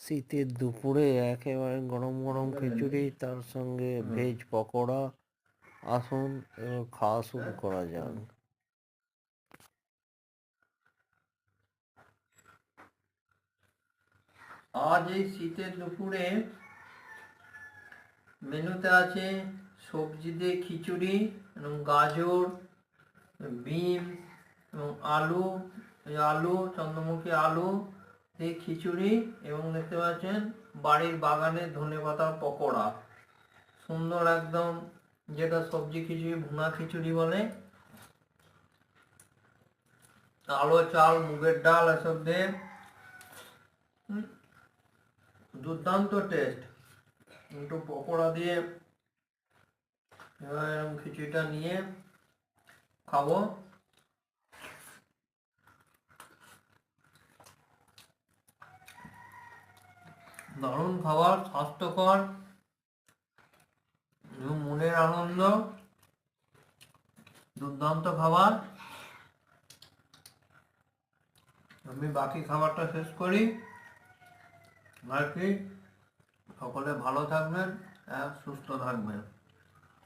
শীতের দুপুরে একেবারে গরম গরম খিচুড়ি, তার সঙ্গে ভেজ পকোড়া। আসুন এবার খাওয়া শুরু করা যাক। আজ এই শীতের দুপুরে মেনুতে আছে সবজি দিয়ে খিচুড়ি এবং গাজর, বিন এবং আলু চন্দ্রমুখী আলু দিয়ে খিচুড়ি, এবং দেখতে পাচ্ছেন বাড়ির বাগানের ধনেপাতার পকোড়া। সুন্দর একদম, যেটা সবজি খিচুড়ি, ভুনা খিচুড়ি বলে। আলো চাল, মুগের ডাল এসব দিয়ে দুর্দান্ত টেস্ট। একটু পকোড়া দিয়ে এবার এরকম খিচুড়িটা নিয়ে খাবো। দারুণ খাবার, স্বাস্থ্যকর এবং মনের আনন্দ, দুর্দান্ত খাবার। আমি বাকি খাবারটা শেষ করি আর কি। সকলে ভালো থাকবেন আর সুস্থ থাকবেন।